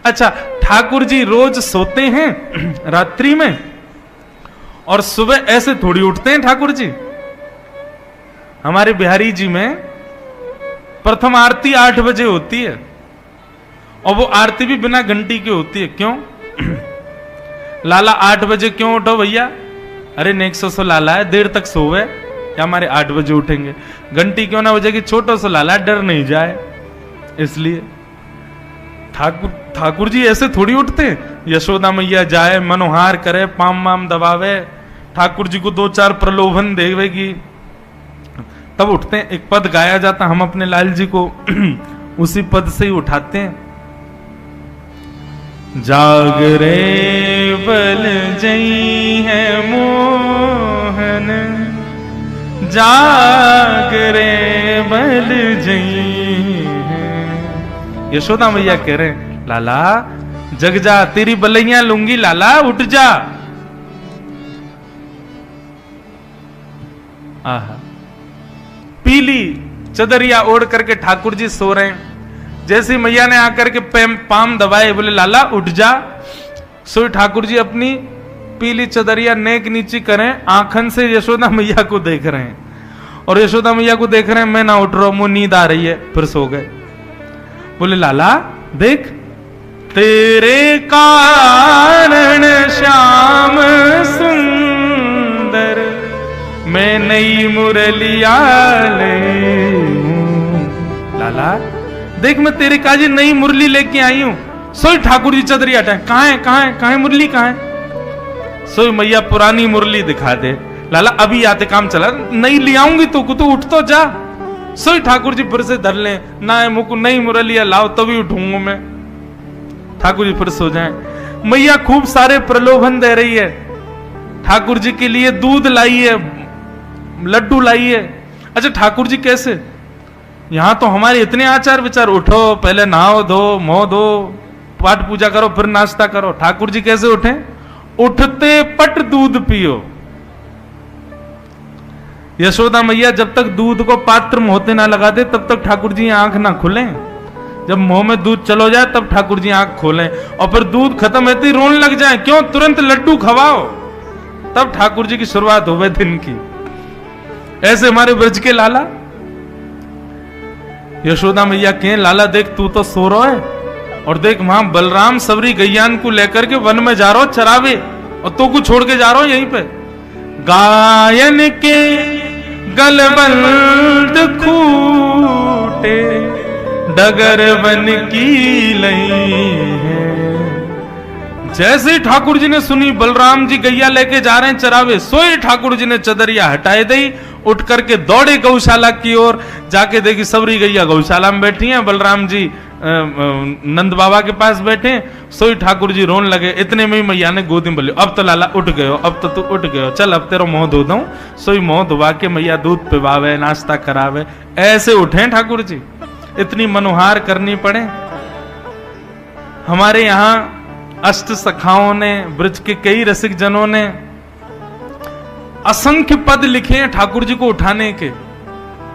अच्छा, ठाकुर जी रोज सोते हैं रात्रि में और सुबह ऐसे थोड़ी उठते हैं ठाकुर जी। हमारे बिहारी जी में प्रथम आरती 8 बजे होती है और वो आरती भी बिना घंटी की होती है। क्यों? लाला 8 बजे क्यों उठो भैया? अरे नेक्सो सो लाला है, देर तक सोवे या हमारे 8 बजे उठेंगे, घंटी क्यों ना बजेगी, छोटो सो लाला डर नहीं जाए, इसलिए। ठाकुर जी ऐसे थोड़ी उठते। यशोदा मैया जाए, मनोहार करे, पाम वाम दबावे, ठाकुर जी को 2-4 प्रलोभन देवेगी, तब उठते हैं। एक पद गाया जाता, हम अपने लाल जी को उसी पद से ही उठाते हैं। जागरे बल जई है मोहन, जागरे बल जई है। यशोदा मैया कह रहे हैं, लाला जग जा, तेरी बलैया लूंगी, लाला उठ जा। आहा, पीली चदरिया ओढ़ करके ठाकुर जी सो रहे हैं। जैसे मैया ने आकर के पाम दबाए, बोले लाला उठ जा। सो ठाकुर जी अपनी पीली चदरिया नेक नीची करें, आंखन से यशोदा मैया को देख रहे हैं और यशोदा मैया को देख रहे हैं, मैं ना उठ रहा हूं, मुझे नींद आ रही है, फिर सो गए। बोले लाला देख, तेरे कारण श्याम सुंदर मैं नई मुरलिया ले हूं। लाला देख, मैं तेरे काजी नई मुरली लेके आई हूं। सोई ठाकुर जी चदरी हटाए, कहां है मुरली, कहां है? सोई मैया पुरानी मुरली दिखा दे। लाला अभी आते काम चला, नई ले आऊंगी तो उठ तो जा। सोई ठाकुर जी फिर से धर ले, ना है मुकु नई मुरलिया लाओ तभी उठूंगा मैं। ठाकुर जी फिर सो जाए। मैया खूब सारे प्रलोभन दे रही है, ठाकुर जी के लिए दूध लाई है, लड्डू लाई है। अच्छा ठाकुर जी कैसे? यहां तो हमारे इतने आचार विचार, उठो पहले नहाओ धो, मुंह धो, पाठ पूजा करो, फिर नाश्ता करो। ठाकुर जी कैसे उठे? उठते पट दूध पियो। यशोदा मैया जब तक दूध को पात्र में होते ना लगा दे, तब तक ठाकुर जी आंख ना खुले। जब मुंह में दूध चलो जाए तब ठाकुर जी आंख खोलें, और फिर दूध खत्म होते ही रोने लग जाए। क्यों? तुरंत लड्डू खवाओ, तब ठाकुर जी की शुरुआत हो गई दिन की। ऐसे हमारे ब्रज के लाला। यशोदा मैया कहें, लाला देख तू तो सो रहा है, और देख वहां बलराम सबरी गैयान को लेकर के वन में जा रहा हो चरावे, और तो को छोड़ के जा रहा हो यहीं पे। गायन के गलबंद खूटे डगर वन की लई है। जैसे ही ठाकुर जी ने सुनी बलराम जी गैया लेके जा रहे हैं चरावे, सोए ठाकुर जी ने चदरिया हटाए दी, उठ करके दौड़े गौशाला की ओर। जाके देखी सबरी गैया गौशाला में बैठी हैं, बलराम जी नंद बाबा के पास बैठे। सोई ठाकुर जी रोने लगे। इतने में ही मैया ने गोदी में बोली, अब तो लाला उठ गए हो, अब तो तू उठ गए हो, चल अब तेरा मुंह धो दूं। सोई मुंह धुवा के मैया दूध पिवावे, नाश्ता करावे। ऐसे उठे ठाकुर जी, इतनी मनोहार करनी पड़े। हमारे यहाँ अष्ट सखाओं ने, ब्रज के कई रसिक जनों ने असंख्य पद लिखे हैं ठाकुर जी को उठाने के।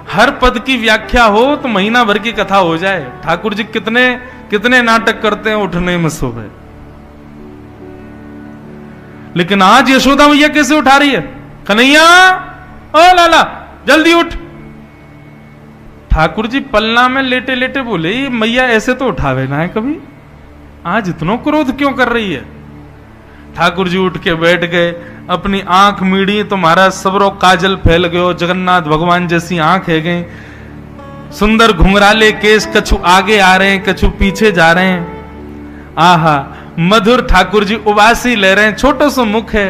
हर पद की व्याख्या हो तो महीना भर की कथा हो जाए। ठाकुर जी कितने कितने नाटक करते हैं उठने में सुबह। लेकिन आज यशोदा मैया कैसे उठा रही है? कन्हैया ओ लाला जल्दी उठ। ठाकुर जी पलना में लेटे लेटे बोले, मैया ऐसे तो उठावे ना है कभी, आज इतना क्रोध क्यों कर रही है? ठाकुर जी उठ के बैठ गए, अपनी आंख मीड़ी तो महाराज सबरो काजल फैल गयो, जगन्नाथ भगवान जैसी आंख है गई। सुंदर घुंघराले केस, कछु आगे आ रहे हैं, कछु पीछे जा रहे हैं। आहा मधुर ठाकुर जी उबासी ले रहे हैं, छोटो सो मुख है।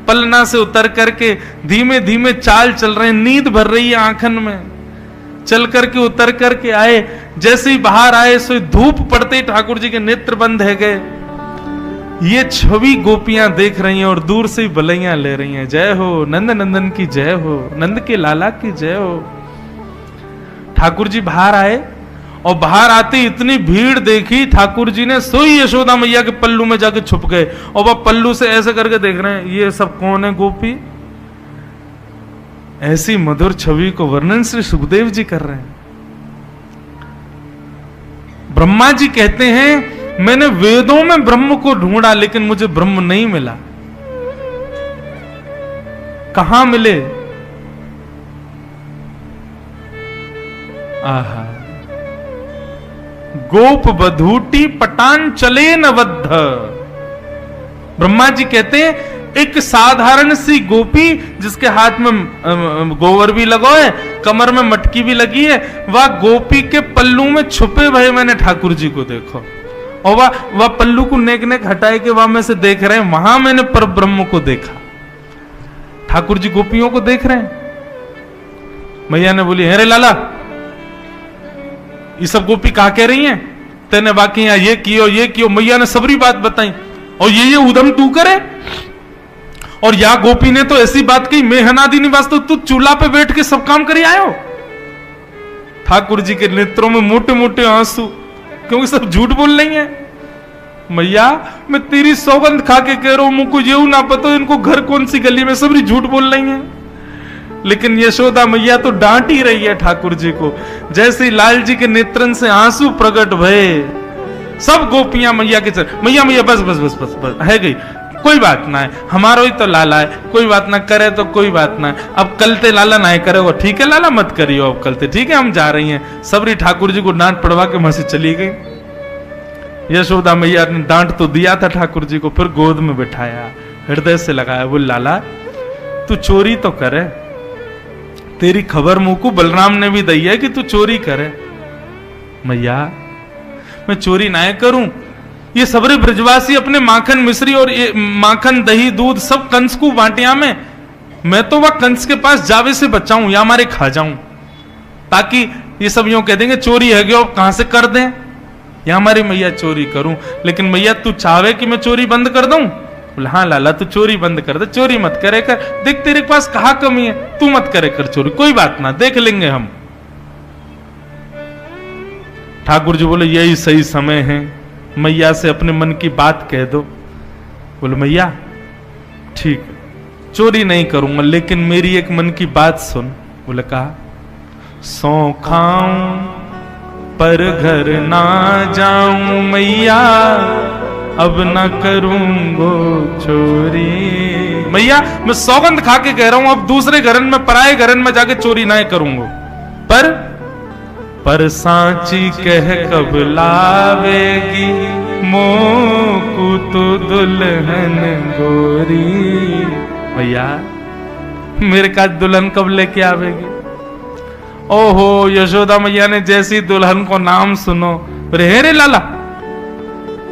पलना से उतर करके धीमे धीमे चाल चल रहे हैं, नींद भर रही है आंखन में। चल करके उतर करके आए, जैसे ही बाहर आए सो धूप पड़ते ठाकुर जी के नेत्र बंद है गए। ये छवि गोपियां देख रही हैं और दूर से ही बलैया ले रही हैं। जय हो नंद नंदन की जय हो, नंद के लाला की जय हो। ठाकुर जी बाहर आए और बाहर आते इतनी भीड़ देखी, ठाकुर जी ने सोई यशोदा मैया के पल्लू में जाके छुप गए और वह पल्लू से ऐसे करके देख रहे हैं, ये सब कौन है गोपी? ऐसी मधुर छवि को वर्णन श्री सुखदेव जी कर रहे हैं। ब्रह्मा जी कहते हैं मैंने वेदों में ब्रह्म को ढूंढा लेकिन मुझे ब्रह्म नहीं मिला। कहां मिले? आहा, गोप बधूटी पटान चले न बद्ध। ब्रह्मा जी कहते हैं एक साधारण सी गोपी जिसके हाथ में गोबर भी लगा है, कमर में मटकी भी लगी है, वह गोपी के पल्लू में छुपे भय मैंने ठाकुर जी को देखो। और वह पल्लू को नेक नेक हटाए के वहां में से देख रहे हैं, वहां मैंने पर ब्रह्म को देखा। ठाकुर जी गोपियों को देख रहे हैं। मैया ने बोली, अरे लाला ये सब गोपी कहा कह रही हैं? तेने बाकी यहां ये कियो। मैया ने सबरी बात बताई, और ये उदम तू करे। और या गोपी ने तो ऐसी बात कही, मैं हनादि निवास, तो तू चूल्हा पे बैठ के सब काम करी आयो। ठाकुर जी के नेत्रों में मोटे मोटे आंसू, क्योंकि सब झूठ बोल रही हैं। मैया मैं तेरी सौगंध खा के कह रहा हूं, मुझको ये ना पता इनको घर कौन सी गली में, सबरी झूठ बोल रही हैं। लेकिन यशोदा मैया तो डांट ही रही है ठाकुर जी को। जैसे लाल जी के नेत्रन से आंसू प्रकट भये, सब गोपियां मैया के चल, मैया मैया बस बस बस बस बस है गई, कोई बात ना है, हमारो ही तो लाला है, कोई बात ना करे तो कोई बात ना है। अब कलते लाला ना करे वो ठीक है, लाला मत करियो अब कलते, ठीक है हम जा रही हैं। सबरी ठाकुर जी को डांट पड़वा के वहां से चली गई। यशोदा मैया ने डांट तो दिया था ठाकुर जी को, फिर गोद में बिठाया, हृदय से लगाया, बोल लाला तू चोरी तो करे, तेरी खबर मुंह को बलराम ने भी दी है कि तू चोरी करे। मैया मैं चोरी ना करूं, ये सबरे ब्रजवासी अपने माखन मिश्री और ये माखन दही दूध सब कंस को बांटिया में, मैं तो वह कंस के पास जावे से बचाऊं या हमारे खा जाऊं, ताकि ये सब यूं कह देंगे चोरी है गयो कहां से कर दें, या हमारी मैया चोरी करूं। लेकिन मैया तू चाहे कि मैं चोरी बंद कर दूं? बोले हाँ लाला तू चोरी बंद कर दे, चोरी मत करे कर, देख तेरे पास कहां कमी है, तू मत करे कर चोरी, कोई बात ना देख लेंगे हम। ठाकुर जी बोले यही सही समय है, मैया से अपने मन की बात कह दो। बोले मैया ठीक है चोरी नहीं करूंगा, लेकिन मेरी एक मन की बात सुन। बोले कहा, सौ खाऊं पर घर ना जाऊं मैया, अब ना करूंगो चोरी। मैया मैं सौगंध खा के कह रहा हूं, अब दूसरे घरन में पराए घरन में जाके चोरी ना करूंगा। पर सांची कह कब लावेगी, मोकू तो दुल्हन गोरी। भैया मेरे का दुल्हन कब लेके आवेगी? ओहो यशोदा मैया ने जैसी दुल्हन को नाम सुनो, रे लाला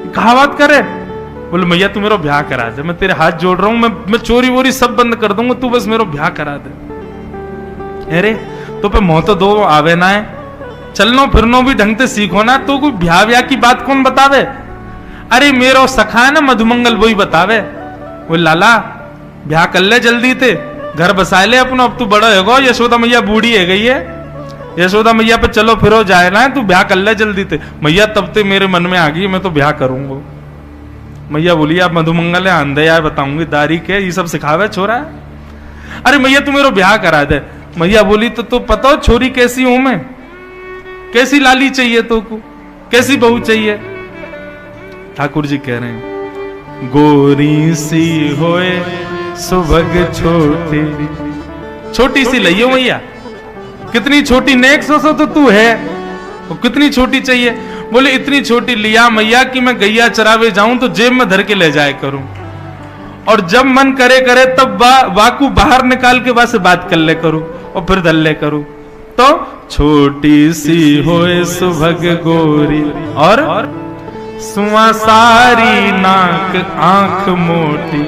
कहा बात करे। बोले मैया तू मेरा ब्याह करा दे, मैं तेरे हाथ जोड़ रहा हूं, मैं चोरी वोरी सब बंद कर दूंगा, तू बस मेरा ब्याह करा दे। अरे तो पे मोह तो दो आवे ना है, चलनो फिरनो भी ढंग से सीखो ना, तो कोई ब्याह ब्याह की बात कौन बतावे? अरे मेरो सखा है ना मधुमंगल, वही बतावे। वो लाला ब्याह कर ले जल्दी थे, घर बसा ले अपना, अब तू बड़ा होगा, यशोदा मैया बूढ़ी है गई है, यशोदा मैया पे चलो फिरो जाए ना, तू ब्याह कर ले जल्दी थे। मैया तब ते मेरे मन में आ गई मैं तो ब्याह करूंगा। मैया बोली आप मधुमंगल है अंधे यार, बताऊंगी दारी के ये सब सिखावे छोरा है। अरे मैया तू मेरा ब्याह करा दे। मैया बोली तो पता हो छोरी कैसी हूं मैं, कैसी लाली चाहिए तो को, कैसी बहू चाहिए? ठाकुर जी कह रहे हैं, गोरी सी होए सुभग छोटी, छोटी सी लइयो मैया, कितनी छोटी नेक सो तो तू है, वो कितनी छोटी चाहिए? बोले इतनी छोटी लिया मैया कि मैं गैया चरावे जाऊं तो जेब में धर के ले जाए करूं, और जब मन करे करे तब वाकू बाहर निकाल के वहां से बात कर ले करूं और फिर धर ले करूं। तो छोटी सी होए सुभग गोरी और सुआ सारी नाक आंख मोटी।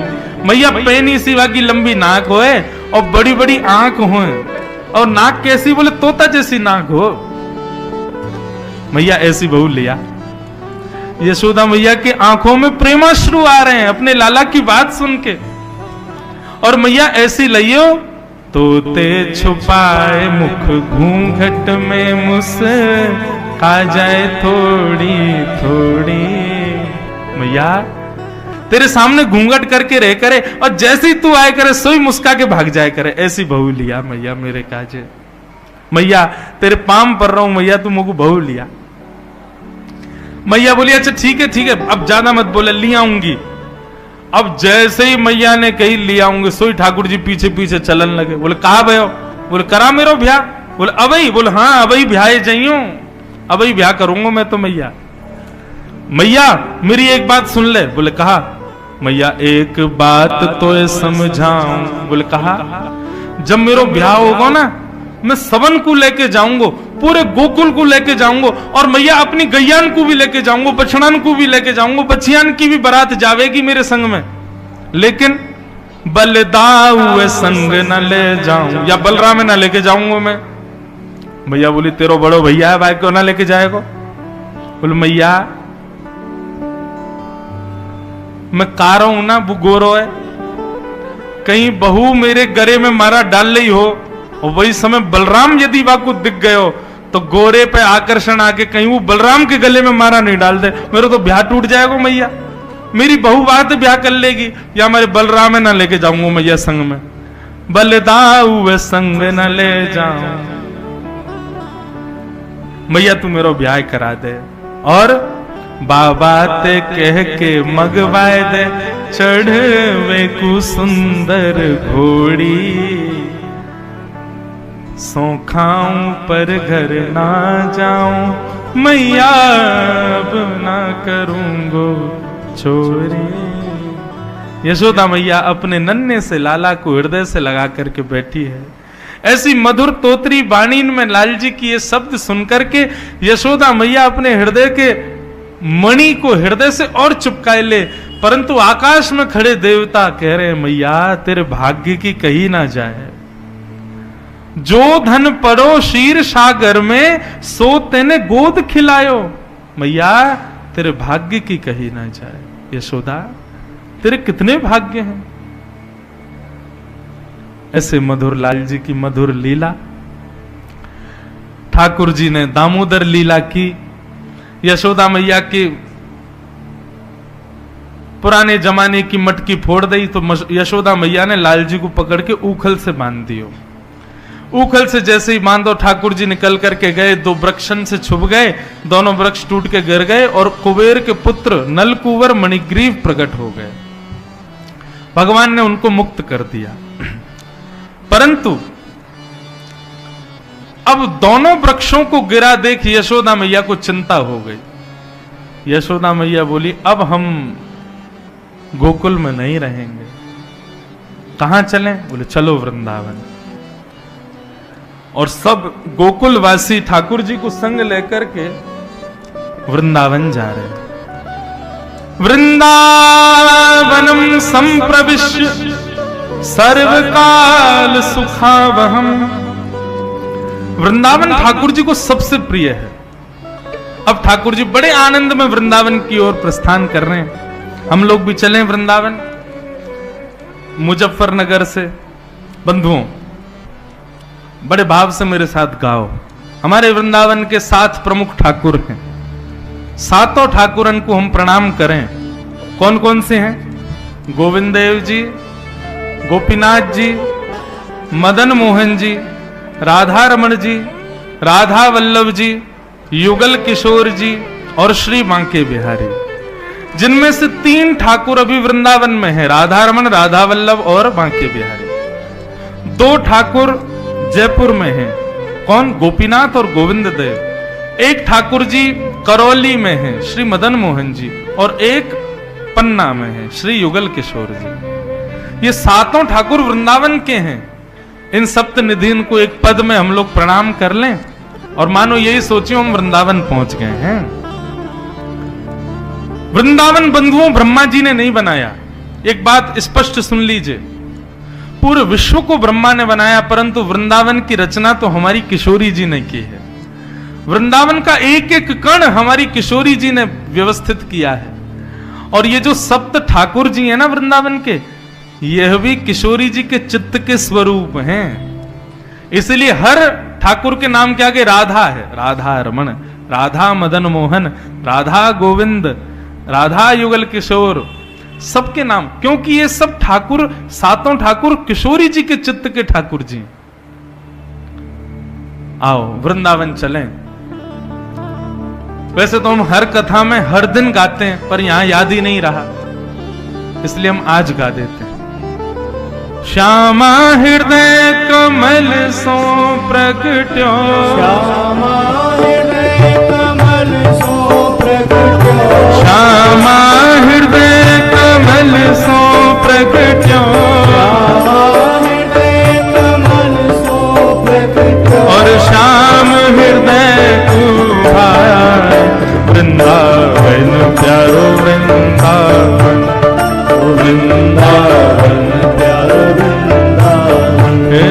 मैया पैनी सी वाकी लंबी नाक होए और बड़ी बड़ी आंख होए, और नाक कैसी? बोले तोता जैसी नाक हो। मैया ऐसी बहू लिया। यशोदा मैया की आंखों में प्रेमाश्रु आ रहे हैं अपने लाला की बात सुन के, और मैया ऐसी लियो तोते छुपाए मुख घूंघट में मुस्का जाए थोड़ी थोड़ी। मैया तेरे सामने घूंघट करके रह करे और जैसे ही तू आए करे सोई मुस्का के भाग जाए करे, ऐसी बहू लिया मैया मेरे काजे। मैया तेरे पाम पर रहा हूं मैया, तू मुझको बहू लिया। मैया बोली अच्छा ठीक है, अब ज्यादा मत बोले, ले आऊंगी। अब जैसे ही मैया ने कही ले आऊंगी, सोई ठाकुर जी पीछे पीछे चलन लगे। बोले कहा भयो? बोले करा मेरो ब्याह। बोले अबई? बोले हाँ अबई ब्याह जाइयो, अबई ब्याह करूंगा मैं तो मैया। मैया मेरी एक बात सुन ले। बोले कहा? मैया एक बात तो समझाऊं। बोले कहा? जब मेरो ब्याह होगा ना, मैं सबन को लेके जाऊंगा, पूरे गोकुल को लेके जाऊंगा, और मैया अपनी गैयान को भी लेके जाऊंगा, बछड़न को भी लेके जाऊंगा, बछियान की भी बारात जावेगी मेरे संग में, लेकिन बलदाऊ संग न ले जाऊं, या बलराम न लेके जाऊंगा मैं। मैया बोली तेरो बड़ो भैया है भाई, क्यों ना लेके जाएगा? बोले मैया मैं कारो हूं ना, वो गोरो है, कहीं बहू मेरे गरे में मारा डाल रही हो, और वही समय बलराम यदि वा को दिख गए हो, तो गोरे पे आकर्षण आके कहीं वो बलराम के गले में मारा नहीं डाल दे, मेरा तो ब्याह टूट जाएगा मैया। मेरी बहू बात ब्याह कर लेगी, या हमारे बलराम ना लेके जाऊंगा मैया संग में, बलदाऊ संग न ले जाऊं। मैया तू मेरा ब्याह करा दे, और बाबा ते कह के मगवाए दे, चढ़वे को सुंदर घोड़ी, सो खाऊं पर घर ना जाऊं, मैया अब ना करूंगो चोरी। यशोदा मैया अपने नन्हे से लाला को हृदय से लगा करके बैठी है। ऐसी मधुर तोतरी बाणी में लाल जी की ये शब्द सुनकर के यशोदा मैया अपने हृदय के मणि को हृदय से और चिपकाए ले, परंतु आकाश में खड़े देवता कह रहे मैया तेरे भाग्य की कही ना जाए, जो धन पड़ो शीर सागर में, सो तेने गोद खिलायो। मैया तेरे भाग्य की कही ना जाए। यशोदा तेरे कितने भाग्य हैं। ऐसे मधुर लाल जी की मधुर लीला। ठाकुर जी ने दामोदर लीला की। यशोदा मैया की पुराने जमाने की मटकी फोड़ दी, तो यशोदा मैया ने लाल जी को पकड़ के ऊखल से बांध दियो। ऊखल से जैसे ही बांधो, ठाकुर जी निकल करके गए, दो वृक्षन से छुप गए, दोनों वृक्ष टूट के गिर गए, और कुबेर के पुत्र नलकुवर मणिग्रीव प्रकट हो गए। भगवान ने उनको मुक्त कर दिया। परंतु अब दोनों वृक्षों को गिरा देख यशोदा मैया को चिंता हो गई। यशोदा मैया बोली अब हम गोकुल में नहीं रहेंगे, कहां चलें? बोले चलो वृंदावन। और सब गोकुलवासी ठाकुर जी को संग लेकर के वृंदावन जा रहे हैं। वृंदावनम संप्रविश्य सर्वकाल सुखावहम। वृंदावन ठाकुर जी को सबसे प्रिय है। अब ठाकुर जी बड़े आनंद में वृंदावन की ओर प्रस्थान कर रहे हैं। हम लोग भी चलें वृंदावन। मुजफ्फरनगर से बंधुओं बड़े भाव से मेरे साथ गाओ। हमारे वृंदावन के 7 प्रमुख ठाकुर हैं। 7 ठाकुरन को हम प्रणाम करें। कौन कौन से हैं? गोविंद देव जी, गोपीनाथ जी, मदन मोहन जी, राधा रमण जी, राधा वल्लभ जी, युगल किशोर जी और श्री बांके बिहारी, जिनमें से 3 ठाकुर अभी वृंदावन में हैं, राधा रमण, राधा वल्लभ और बांके बिहारी। 2 ठाकुर जयपुर में हैं। कौन? गोपीनाथ और गोविंद देव। 1 ठाकुर जी करौली में हैं, श्री मदन मोहन जी, और 1 पन्ना में है, श्री युगल किशोर जी। ये 7 ठाकुर वृंदावन के हैं। इन सप्तनिधिन को एक पद में हम लोग प्रणाम कर लें और मानो यही सोचिए हम वृंदावन पहुंच गए हैं। वृंदावन बंधुओं ब्रह्मा जी ने नहीं बनाया। एक बात स्पष्ट सुन लीजिए, पूरे विश्व को ब्रह्मा ने बनाया, परंतु वृंदावन की रचना तो हमारी किशोरी जी ने की है। वृंदावन का एक एक कण हमारी किशोरी जी ने व्यवस्थित किया है। और ये जो 7 ठाकुर जी हैं ना वृंदावन के, यह भी किशोरी जी के चित्त के स्वरूप हैं। इसलिए हर ठाकुर के नाम के आगे राधा है। राधा रमण, राधा मदन मोहन, राधा गोविंद, राधा युगल किशोर, सबके नाम, क्योंकि ये सब ठाकुर 7 ठाकुर किशोरी जी के चित्त के ठाकुर जी। आओ वृंदावन चलें। वैसे तो हम हर कथा में हर दिन गाते हैं, पर यहां याद ही नहीं रहा, इसलिए हम आज गा देते हैं। श्यामा हृदय कमल सो प्रगट्यो, श्यामा हृदय कमल सो प्रगट्यो, श्यामा हृदय कमल सो प्रगट्यो, श्यामा हृदय कमल सो प्रगट्यो, और श्याम हृदय कुभार, वृंदावन प्यारो वृंदावन, वृंदावन प्यारो वृंदावन, हे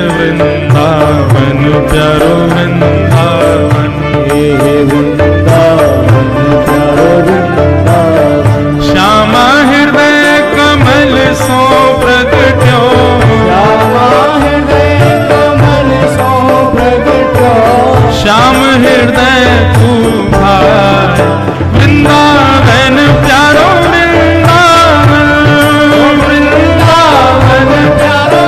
वृंदावन प्यारो वृंदावन, हे वृंदावन प्यारो वृंदावन, श्यामा हृदय कमल सो प्रगट्यो, श्यामा हृदय कमल सो प्रगट्यो, श्याम हृदय कुभार, वृंदावन प्यारो वृंदावन, वृंदावन प्यारो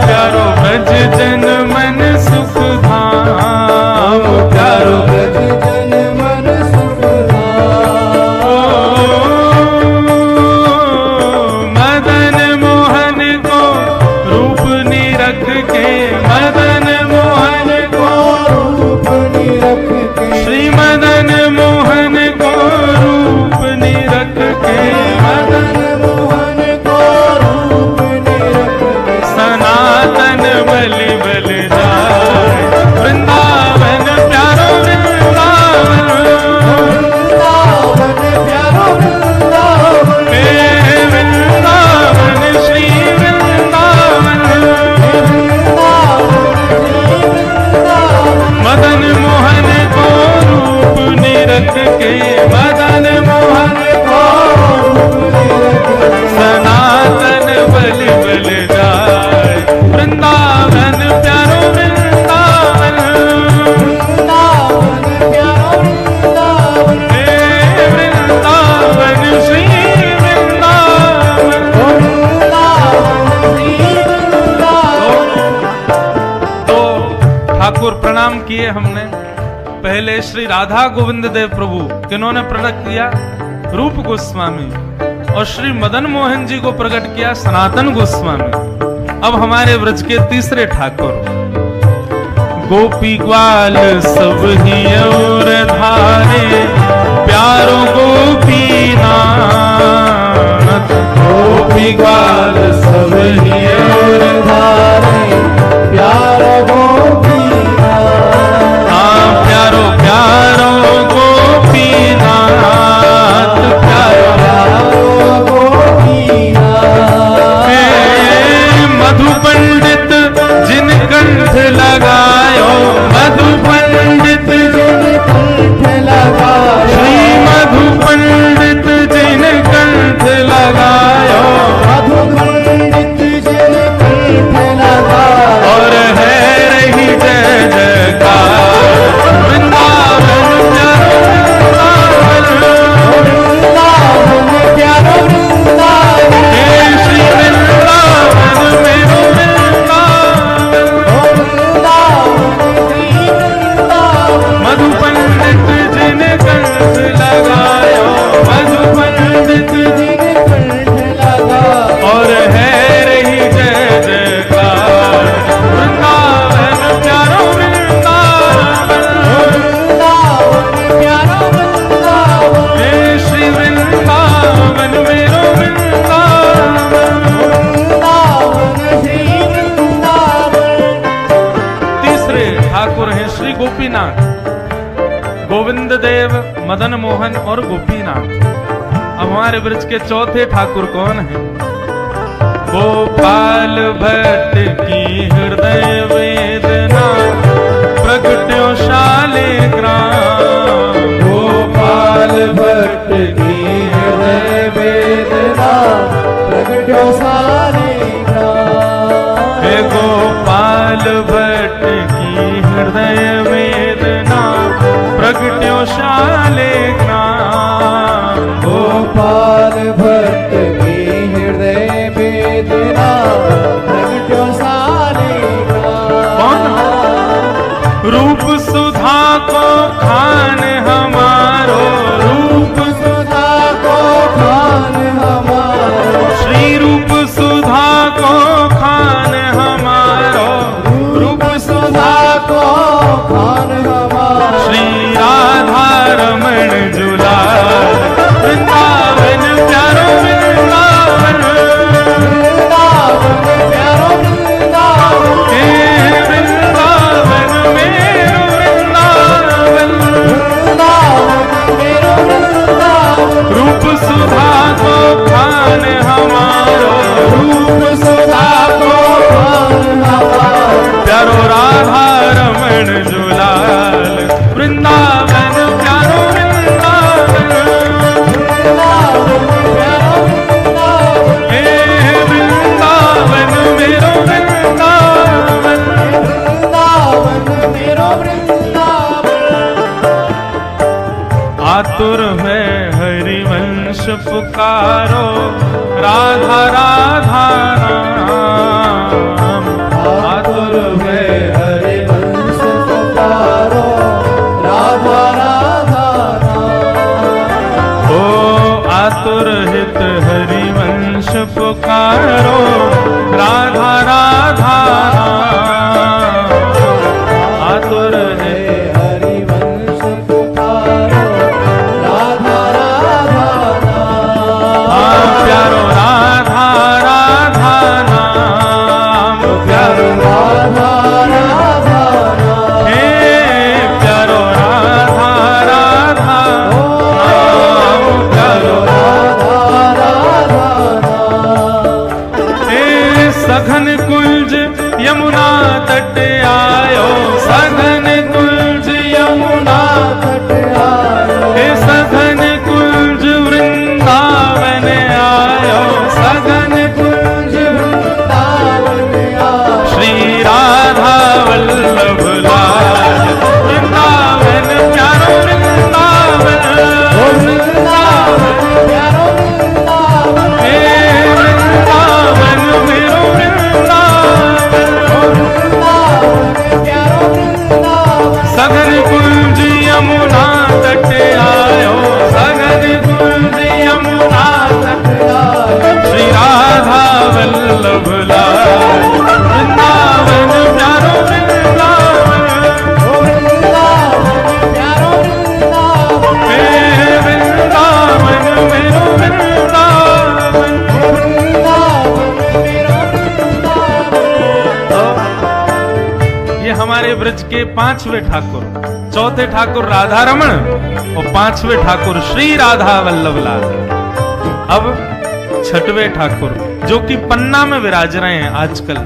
प्यारो ब्रज जन मन सुख धाम, प्यारो ब्रज जन मन सुख धाम, मदन मोहन को रूप निरख के, मदन मोहन को रूप निरख के, श्री मदन मोहन को रूप निरख के, मदन मोहन को रूप निरख के, सनातन बलि बल जाए, वृंदावन प्यारो वृंदावन, वृंदावन प्यारो वृंदावन, हे वृंदावन श्री वृंदावन, मदन मोहन को रूप निरख के, मदन मोहन को सनातन बलि बल जाए, वृंदावन प्यारो वृंदावन, वृंदावन प्यारो वृंदावन, हे वृंदावन श्री वृंदावन। वृंदावन श्री वृंदावन। तो ठाकुर प्रणाम किए हमने। पहले श्री राधा गोविंद देव प्रभु किन्होंने प्रकट किया? रूप गोस्वामी। और श्री मदन मोहन जी को प्रकट किया सनातन गोस्वामी। अब हमारे व्रज के तीसरे ठाकुर गोपी ग्वाल सब ही और धारे, प्यारो गोपीनाथ, गोपी ग्वाल सब ही और धारे, प्यारो गोपीनाथ, गोविंद देव, मदन मोहन और गोपीनाथ। अब हमारे ब्रज के चौथे ठाकुर कौन है? गोपाल भट्ट की हृदय वेदना प्रगट्यो शालिग्राम। गोपाल भट्ट की हृदय वेदना प्रगट्यो शालिग्राम। हे गोपाल भट्ट की हृदय वेदना प्रगट्यो शालिग्राम। गोपाल भट्ट की हृदय वेदना प्रगट्यो शालिग्राम। रूप सुधा को खान हमारो, रूप सुधा को खान हमारो। श्री रूप सुधा को खान हमारो, रूप सुधा को खान हमारो। श्री राधा रमण जुलाल वृंदावन प्यारो वृंदावन। वृंदावन प्यारो वृंदावन। हे वृंदावन मेरो वृंदावन। वृंदावन मेरो वृंदावन। रूप सुधा को खान हमारो, रूप सुधा को खान हमारो। प्यारो राधा रमण जुलाल वृंदावन प्यारो वृंदावन। वृंदावन प्यारो वृंदावन। हे वृंदावन मेरो वृंदावन। वृंदावन मेरो वृंदावन। आतुर है हरिवंश पुकारो, राधा राधा नाम। आतुर है हरिवंश पुकारो, राधा राधा नाम। ओ आतुर हित हरिवंश पुकारो, राधा राधा नाम। आतुर है हरिवंश पुकारो, राधा राधा नाम। प्यारो राधा राधा नाम। प्यारो राधा राधा नाम। हे प्यारो राधा राधा नाम। प्यारो राधा राधा नाम। हे सघन कुंज यमुना तट आयो, सघन कुंज यमुना। तट आयो। हे सघन कुंज वृंदावन आयो, सघन कुंज वृंदावन आयो। श्री राधा वल्लभ लाल वृंदावन प्यारो वृंदावन। वृंदावन प्यारो वृंदावन। हे वृंदावन मेरो वृंदावन। वृंदावन प्यारो वृंदावन। सघन कुंज यमुना तट आयो, सघन कुंज यमुना तट आयो। श्री राधा वल्लभ लाल वृंदावन प्यारो वृंदावन। वृंदावन प्यारो वृंदावन। हे वृंदावन मेरो वृंदावन। वृंदावन मेरो वृंदावन। ये हमारे ब्रज के पांचवे ठाकुर, चौथे ठाकुर राधा रमण और पांचवे ठाकुर श्री राधा वल्लभ लाल। अब छठवे ठाकुर जो कि पन्ना में विराज रहे हैं आजकल।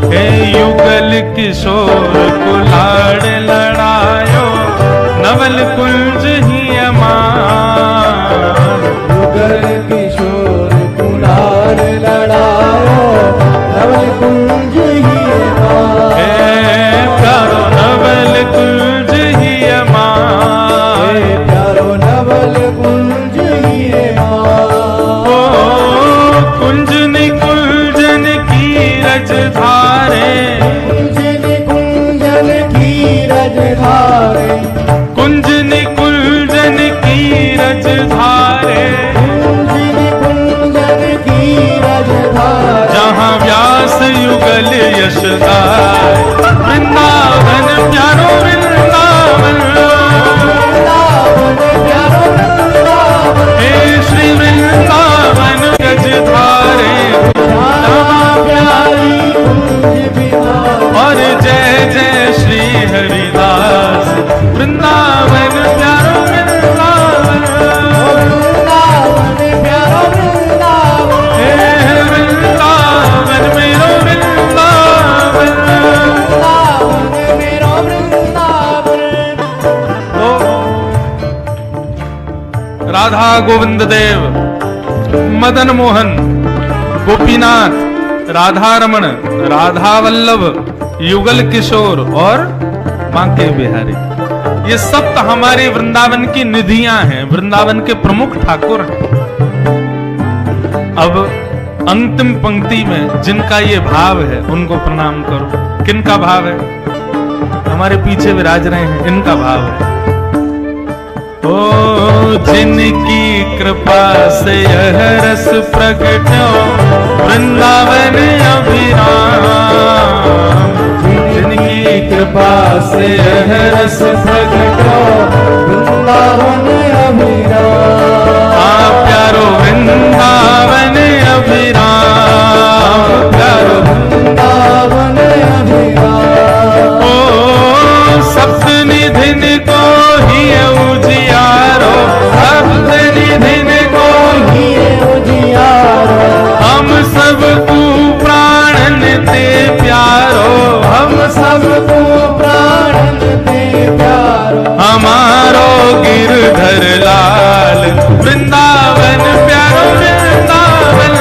हे युगल किशोर कुलाड़ लड़ायो, नवल कुंज ही अमान। युगल किशोर कुलार लड़ायो, नवल कुंज ही अमान। हे प्यारो नवल कुंज ही अमान। हे प्यारो नवल कुंज ही अमान। ओ कुंजन कुंजन की रज धारे, कुंजन कुंजन की रज धारे। कुंजन कुंजन वृंदावन प्यारो वृंदावन, वृंदावन प्यारो वृंदावन, हे वृंदावन मेरो वृंदावन, वृंदावन मेरो वृंदावन। राधा गोविंद देव, मदन मोहन, गोपीनाथ, राधा रमण, राधा वल्लभ, युगल किशोर और बांके बिहारी, ये सब तो हमारे वृंदावन की निधियां हैं, वृंदावन के प्रमुख ठाकुर हैं। अब अंतिम पंक्ति में जिनका ये भाव है उनको प्रणाम करो। किनका भाव है? हमारे पीछे विराज रहे हैं, इनका भाव है। ओ जिनकी कृपा से यह रस प्रकट हो वृंदावन अभिराम, जिनकी कृपा से यह रस प्रकट हो वृंदावन अभिराम। प्यारो वृंदावन अभिराम, प्यारो वृंदावन अभिराम। ओ सप्तनिधिन को ही उजियारो, सप्तनिधिन को ही उजियारो, हम सबको प्राणन ते प्यारो, हम सबको प्राणन ते प्यारो। हमारो गिरधर लाल वृंदावन प्यारो वृंदावन,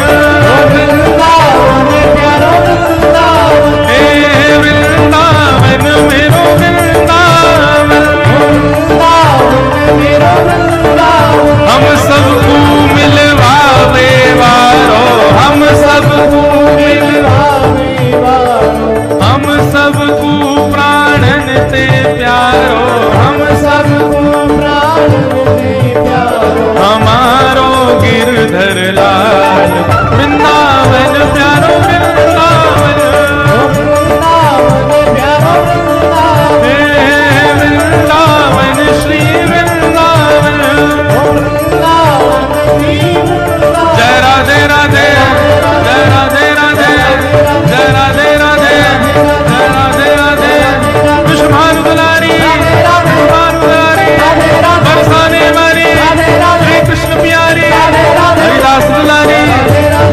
वृंदावन प्यारो वृंदावन, हे वृंदावन मेरो वृंदावन, वृंदावन मेरो वृंदावन। हम सबको मिलवावे वारो, हम सबको मिलवावे वारो, हम सबको प्राणन ते प्यारो, हम सबको प्राणन ते प्यारो। हमारो गिरधर लाल वृंदावन प्यारो वृंदावन, वृंदावन प्यारो वृंदावन, हे वृंदावन श्री वृंदावन। वृंदावन श्री वृंदावन। जय राधे राधे, जय राधे राधे, जय राधे राधे, जय राधे राधे। विश्वभानु दुलारी, विश्वभानु दुलारी, बरसाने वाली, श्री कृष्ण प्यारी, हरिदास दुलारी,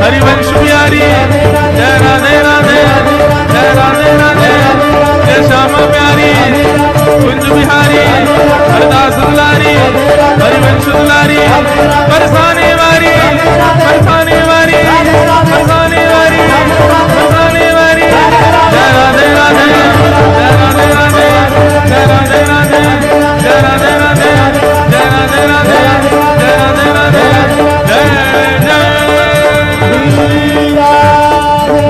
हरिवंश प्यारी। जय राधे राधे, जय राधे राधे, जय श्यामा प्यारी, कुंज बिहारी, हरिदास दुलारी, हरिवंश दुलारी, बरसाने वाली, बरसाने वाली, बरसाने वाली, बरसाने वाली। जय राधे राधे, जय राधे राधे, जय राधे राधे, जय राधे राधे, जय राधे राधे, जय राधे राधे, जय जय श्री राधे,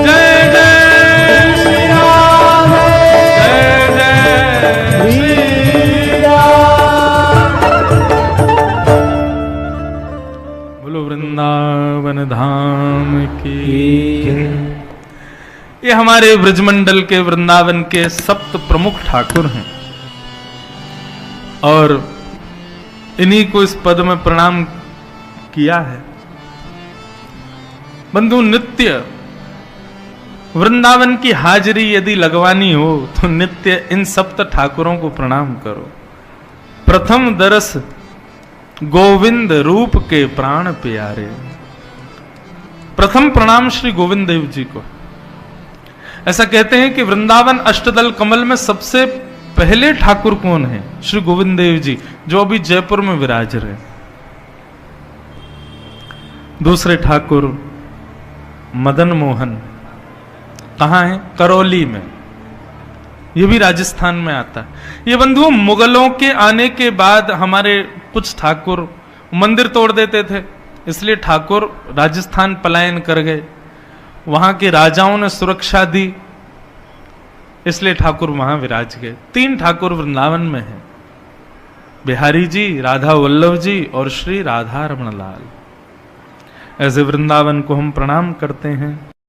जय जय श्री राधे, जय जय श्री राधे। बोलो वृंदावन धाम की। ये हमारे ब्रजमंडल के वृंदावन के सप्त प्रमुख ठाकुर हैं और इन्हीं को इस पद में प्रणाम किया है। बंधु, नित्य वृंदावन की हाजिरी यदि लगवानी हो तो नित्य इन सप्त ठाकुरों को प्रणाम करो। प्रथम दरस गोविंद रूप के प्राण प्यारे। प्रथम प्रणाम श्री गोविंद देव जी को। ऐसा कहते हैं कि वृंदावन अष्टदल कमल में सबसे पहले ठाकुर कौन है? श्री गोविंद देव जी, जो अभी जयपुर में विराज रहे। दूसरे ठाकुर मदन मोहन कहाँ है? करौली में। ये भी राजस्थान में आता है। ये बंधुओं, मुगलों के आने के बाद हमारे कुछ ठाकुर मंदिर तोड़ देते थे, इसलिए ठाकुर राजस्थान पलायन कर गए। वहां के राजाओं ने सुरक्षा दी, इसलिए ठाकुर वहां विराज गए। 3 ठाकुर वृंदावन में हैं, बिहारी जी, राधा वल्लभ जी और श्री राधा रमण लाल। ऐसे वृंदावन को हम प्रणाम करते हैं।